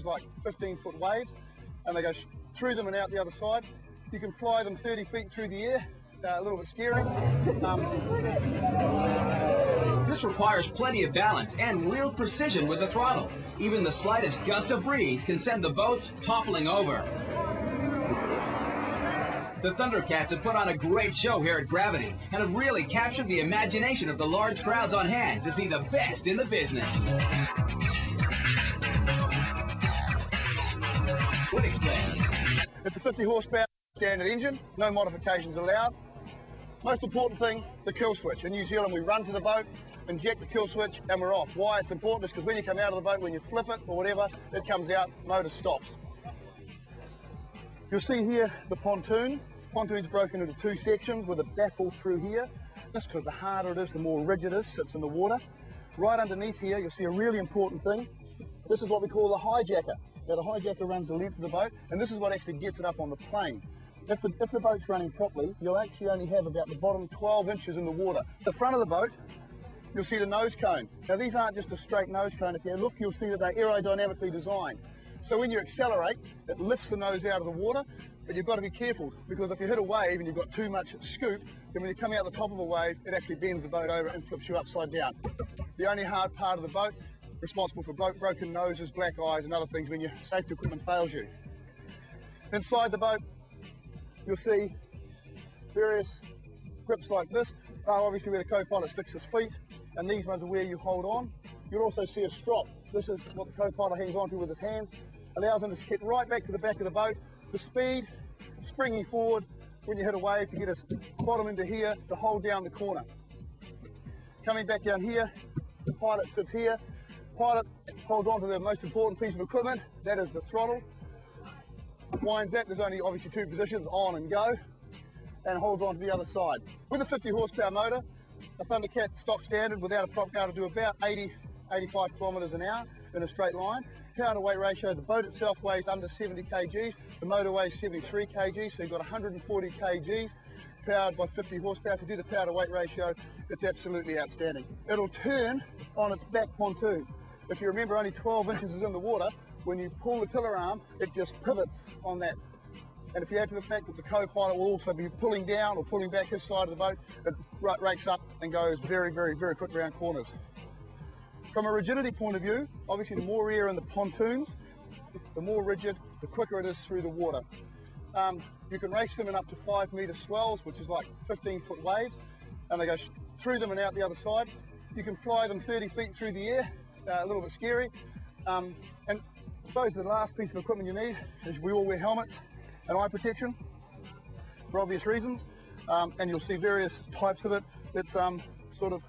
like 15-foot waves, and they go through them and out the other side. You can fly them 30 feet through the air, a little bit scary. This requires plenty of balance and real precision with the throttle. Even the slightest gust of breeze can send the boats toppling over. The Thundercats have put on a great show here at Gravity and have really captured the imagination of the large crowds on hand to see the best in the business. Would explain. It's a 50 horsepower standard engine, no modifications allowed. Most important thing, the kill switch. In New Zealand, we run to the boat, inject the kill switch, and we're off. Why it's important is because when you come out of the boat, when you flip it or whatever, it comes out, motor stops. You'll see here the pontoon. Pontoon's broken into two sections with a baffle through here. That's because the harder it is, the more rigid it is, sits in the water. Right underneath here, you'll see a really important thing. This is what we call the hijacker. Now the hijacker runs the length of the boat, and this is what actually gets it up on the plane. If the boat's running properly, you'll actually only have about the bottom 12 inches in the water. The front of the boat, you'll see the nose cone. Now these aren't just a straight nose cone. If you look, you'll see that they're aerodynamically designed. So when you accelerate, it lifts the nose out of the water, but you've got to be careful, because if you hit a wave and you've got too much scoop, then when you come out the top of a wave, it actually bends the boat over and flips you upside down. The only hard part of the boat, responsible for broken noses, black eyes and other things when your safety equipment fails you. Inside the boat, you'll see various grips like this. Obviously where the co-pilot sticks his feet, and these ones are where you hold on. You'll also see a strop. This is what the co-pilot hangs onto with his hands. Allows him to hit right back to the back of the boat. The speed, springing forward when you hit a wave to get us bottom into here to hold down the corner. Coming back down here, the pilot sits here. Pilot holds on to the most important piece of equipment, that is the throttle. Winds that, there's only obviously two positions, on and go, and holds on to the other side. With a 50 horsepower motor, a Thundercat stock standard without a prop car to do about 85 kilometres an hour in a straight line. Power to weight ratio, the boat itself weighs under 70 kgs, the motor weighs 73 kgs, so you've got 140 kgs, powered by 50 horsepower. To do the power to weight ratio, it's absolutely outstanding. It'll turn on its back pontoon. If you remember, only 12 inches is in the water. When you pull the tiller arm, it just pivots on that. And if you add to the fact that the co-pilot will also be pulling down or pulling back his side of the boat, it rakes up and goes very, very, very quick around corners. From a rigidity point of view, obviously the more air in the pontoons, the more rigid, the quicker it is through the water. You can race them in up to 5 metre swells, which is like 15-foot waves, and they go through them and out the other side. You can fly them 30 feet through the air, a little bit scary. And I suppose the last piece of equipment you need is we all wear helmets and eye protection for obvious reasons, and you'll see various types of it. It's sort of